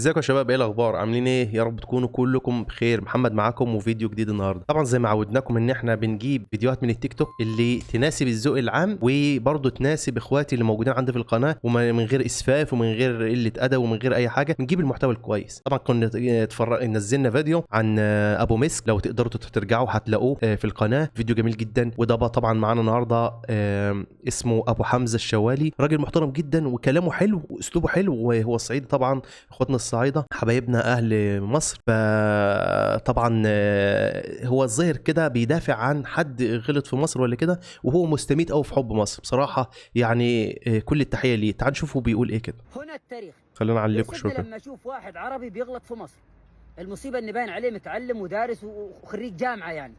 ازيكم يا شباب؟ ايه الاخبار؟ عاملين ايه؟ يا رب تكونوا كلكم بخير. محمد معاكم وفيديو جديد النهارده. طبعا زي ما عودناكم ان احنا بنجيب فيديوهات من التيك توك اللي تناسب الذوق العام وبرضه تناسب اخواتي اللي موجودين عندي في القناه، ومن غير اسفاف ومن غير قله ادب ومن غير اي حاجه، بنجيب المحتوى الكويس. طبعا كنا نزلنا فيديو عن ابو مسك، لو تقدروا ترجعوا هتلاقوه في القناه، فيديو جميل جدا. وده بقى طبعا معانا النهارده اسمه ابو حمزه الشوالي، راجل محترم جدا وكلامه حلو واسلوبه حلو، وهو صعيدي طبعا، اخواتنا الصعايده حبايبنا اهل مصر. فطبعا هو الظاهر كده بيدافع عن حد غلط في مصر ولا كده، وهو مستميت قوي في حب مصر بصراحه. يعني كل التحيه ليه. تعال نشوفوا بيقول ايه كده. هنا التاريخ خلينا نعليكم شويه كده. لما اشوف واحد عربي بيغلط في مصر، المصيبه ان باين عليه متعلم ودارس وخريج جامعه يعني.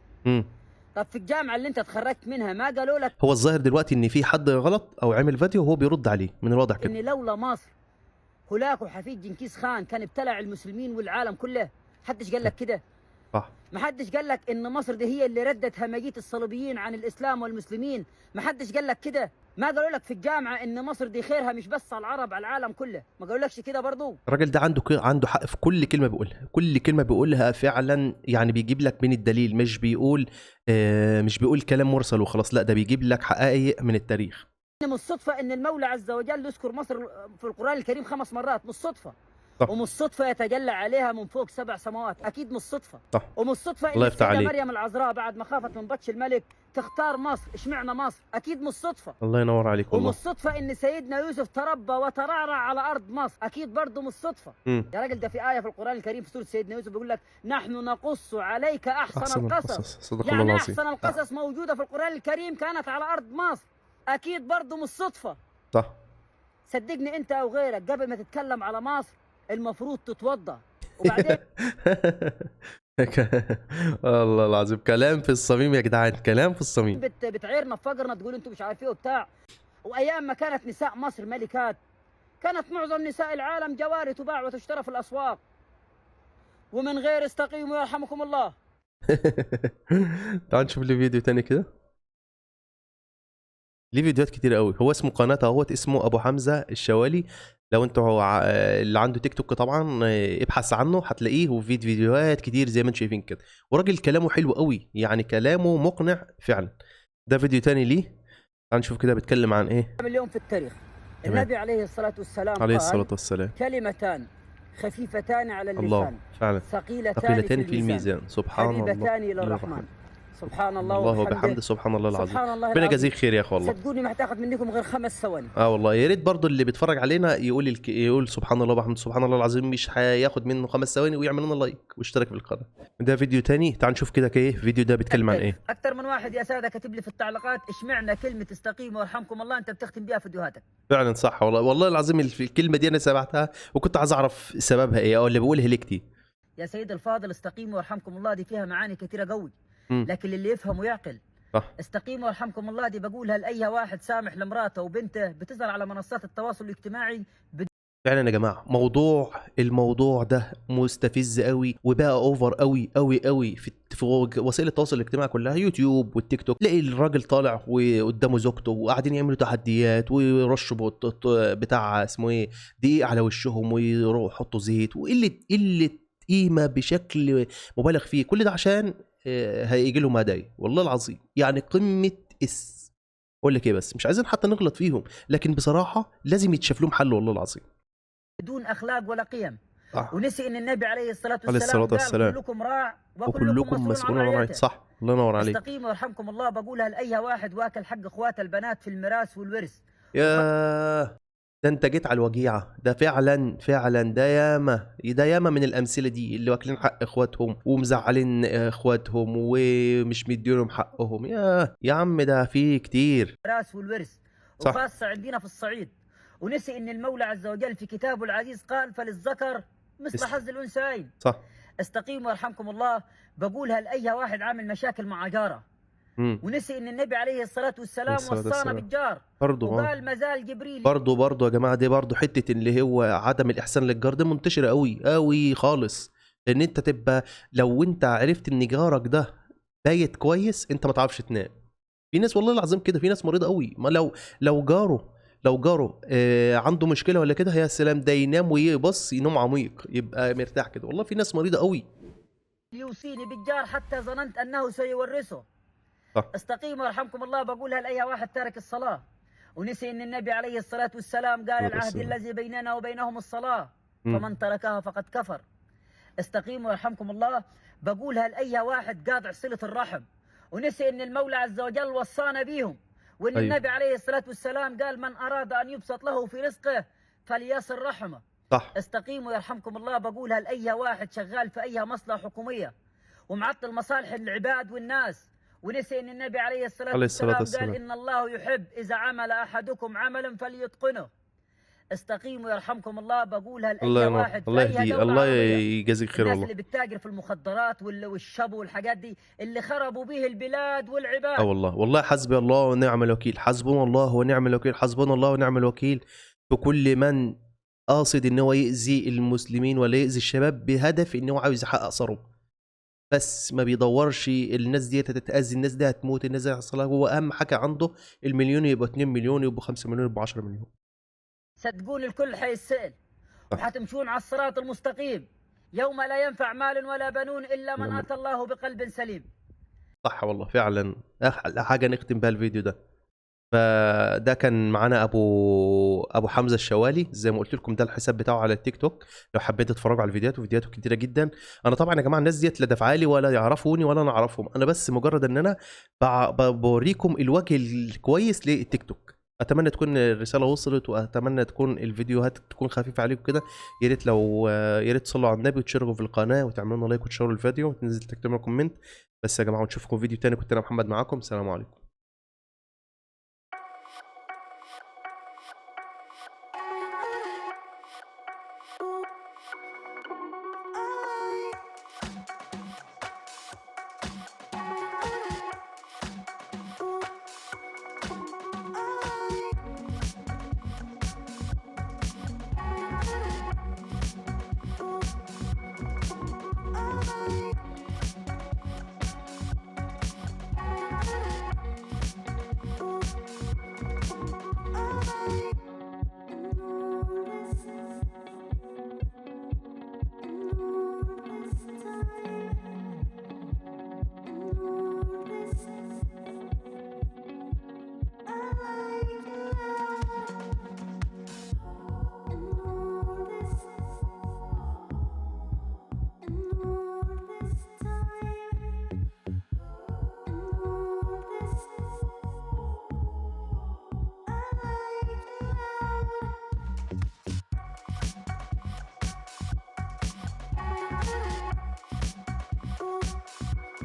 طب في الجامعه اللي انت اتخرجت منها ما قالوا لك؟ هو الظاهر دلوقتي ان في حد غلط او عمل فيديو وهو بيرد عليه من الواضح كده ان لولا مصر هولاكو حفيد جنكيز خان كان ابتلع المسلمين والعالم كله. محدش قال لك كده؟ صح. محدش قال لك ان مصر دي هي اللي ردت همجيه الصليبيين عن الاسلام والمسلمين؟ محدش قال لك كده؟ ما قالوا لك في الجامعه ان مصر دي خيرها مش بس على العرب، على العالم كله؟ ما قالولكش كده برضو؟ الراجل ده عنده حق في كل كلمه بيقولها، كل كلمه بيقولها فعلا. يعني بيجيب لك من الدليل، مش بيقول كلام مرسل وخلاص، لا ده بيجيب لك حقائق من التاريخ. مش صدفه ان المولى عز وجل يذكر مصر في القران الكريم 5 مرات، مش صدفه. صح. ومش صدفه يتجلى عليها من فوق 7 سماوات، اكيد مش صدفه. صح. ومش صدفه ان السيده مريم العذراء بعد ما خافت من بطش الملك تختار مصر. اشمعنى مصر؟ اكيد مش صدفه. الله ينور عليك والله. ومش صدفه ان سيدنا يوسف تربى وترعرع على ارض مصر، اكيد برضه مش صدفه. يا راجل ده في ايه في القران الكريم في سوره سيدنا يوسف بيقول لك نحن نقص عليك احسن القصص. صدق يعني الله احسن القصص موجوده في القران الكريم كانت على ارض مصر، اكيد برضه مش صدفه. صح. صدقني انت او غيرك قبل ما تتكلم على مصر المفروض تتوضا وبعدين والله العظيم كلام في الصميم يا جدعان، كلام في الصميم. بتعيرنا بفقرنا تقول انتوا مش عارفين وبتاع. وايام ما كانت نساء مصر ملكات كانت معظم نساء العالم جواري تباع وتشترى في الاسواق ومن غير استقيموا يرحمكم الله. تعال نشوف لي فيديو تاني كده. ليه فيديوهات كتير قوي. هو اسمه قناته اهوت، اسمه ابو حمزه الشوالي. لو انتوا اللي عنده تيك توك طبعا ابحث عنه هتلاقيه، وفي فيديوهات كتير زي ما انتم شايفين كده. وراجل كلامه حلو قوي، يعني كلامه مقنع فعلا. ده فيديو تاني ليه، تعال نشوف كده بيتكلم عن ايه. اليوم في التاريخ النبي عليه الصلاة والسلام عليه الصلاة والسلام كلمتان خفيفتان على اللسان، الله فعلا ثقيلتان في الميزان، سبحان الله، حبيبتان الى الرحمن. سبحان الله وبحمده سبحان الله العظيم. سبحان الله ربنا يجازيك خير يا اخو والله. صدقوني ما هتاخد منكم غير 5 ثواني. والله يا ريت برضه اللي بيتفرج علينا يقول سبحان الله وبحمده سبحان الله العظيم، مش هياخد منه 5 ثواني، ويعمل لنا لايك واشترك في القناه. ده فيديو تاني، تعال نشوف كده ايه الفيديو ده بيتكلم عن ايه. اكثر من واحد يا ساده كاتب لي في التعليقات اشمعنى كلمه استقيموا ويرحمكم الله انت بتختم بيها فيديوهاتك. فعلا صح والله العظيم. الكلمه دي انا سمعتها وكنت عايز اعرف سببها ايه، او اللي بيقولها ليه كتير. يا سيد الفاضل استقيموا ويرحمكم الله دي فيها معاني كثيره قوي، لكن اللي يفهم ويعقل. صح. استقيموا ويرحمكم الله دي بقولها لاي واحد سامح لمراته وبنته بتظهر على منصات التواصل الاجتماعي. فعلا يا جماعه الموضوع ده مستفز قوي، وبقى اوفر قوي قوي قوي في وسائل التواصل الاجتماعي كلها، يوتيوب والتيك توك. تلاقي الراجل طالع وقدامه زوجته وقاعدين يعملوا تحديات ويرشوا بتاع اسمه ايه دقيق على وشهم، ويروحوا يحطوا زيت، وقله قيمه بشكل مبالغ فيه. كل ده عشان هيجي لهم هدايا. والله العظيم يعني قمه اقول لك ايه، بس مش عايزين حتى نغلط فيهم، لكن بصراحه لازم يتشاف لهم حل. والله العظيم بدون اخلاق ولا قيم. ونسي ان النبي عليه الصلاه والسلام كلكم راع وكلكم مسؤول عن رعيته. صح، الله ينور عليك. استقيموا ويرحمكم الله بقولها لاي واحد واكل حق اخوات البنات في الميراث والورث. يا ده انت جيت على الوجيعه. ده فعلا ده ياما من الامثله دي اللي واكلين حق اخواتهم ومزعلين اخواتهم ومش مدينهم حقهم. يا عم ده في كتير. الميراث والورث، وخاصه عندنا في الصعيد. ونسي ان المولى عز وجل في كتابه العزيز قال فللذكر مثل حظ الانثيين. صح. استقيموا ويرحمكم الله بقولها لاي واحد عامل مشاكل مع جاره. ونسي ان النبي عليه الصلاه والسلام وصانا بالجار برضه، وقال مازال جبريل برضه يا جماعه. دي برضه حته اللي هو عدم الاحسان للجار، دي منتشره قوي خالص. لان انت تبقى لو انت عرفت ان جارك ده بايت كويس انت ما تعرفش تنام. في ناس والله العظيم كده، في ناس مريضه قوي. ما لو جاره لو جاره عنده مشكله ولا كده، يا سلام، ده ينام ويبص ينام عميق، يبقى مرتاح كده. والله في ناس مريضه قوي. يوصيني بالجار حتى ظننت أنه سيورثه. صح. استقيموا يرحمكم الله. بقولها لأي واحد تارك الصلاة ونسي أن النبي عليه الصلاة والسلام قال العهد الذي بيننا وبينهم الصلاة، فمن تركها فقد كفر. استقيموا يرحمكم الله. بقولها لأي واحد قاطع صلة الرحم ونسي أن المولى عز وجل وصانا بيهم، وأن أيوه. النبي عليه الصلاة والسلام قال من أراد أن يبسط له في رزقه فليصل رحمه. صح. استقيموا يرحمكم الله. بقولها لأي واحد شغال في أي مصلحة حكومية ومعطل مصالح العباد والناس ونسي أن النبي عليه الصلاة والسلام قال إن الله يحب إذا عمل أحدكم عملا فليتقنه. استقيموا يرحمكم الله. بقولها لأي واحد الله في أي يهديه، دولة الله عربية، يجازيك خير الناس والله. اللي بتتاجر في المخدرات والشبو والحاجات دي اللي خربوا به البلاد والعباد. والله حسبي الله ونعم الوكيل، حسبنا الله ونعم الوكيل، حسبنا الله ونعم الوكيل بكل من قاصد ان هو يأذي المسلمين ولا يأذي الشباب بهدف ان هو عاوز يحقق ثروه، بس ما بيدورش الناس دي هتتأذي، الناس دي هتموت، الناس دي هيحصل لها. هو اهم حاجه عنده المليون يبقى 2 مليون، يبقى 5 مليون، يبقى 10 مليون. صدقون الكل حيسأل وحتمشون على الصراط المستقيم يوم لا ينفع مال ولا بنون إلا من أتى الله بقلب سليم. صح والله فعلا. أحلى حاجه نختم بها الفيديو ده. فده كان معانا ابو حمزه الشوالي، زي ما قلت لكم ده الحساب بتاعه على التيك توك، لو حبيتوا تتفرجوا على الفيديوهات، وفيديوهاته كتيره جدا. انا طبعا يا جماعه الناس ديت لا دافعه لي ولا يعرفوني ولا انا اعرفهم، انا بس مجرد ان انا بوريكم الوجه الكويس للتيك توك. اتمنى تكون الرساله وصلت، واتمنى تكون الفيديوهات تكون خفيفه عليكم كده. يا ريت لو يا ريت تصلوا على النبي وتشتركوا في القناه وتعملوا لنا لايك وتشيروا الفيديو وتنزل تكتبوا لنا كومنت. بس يا جماعه، ونشوفكم فيديو تاني. كنت انا محمد معاكم، سلام عليكم.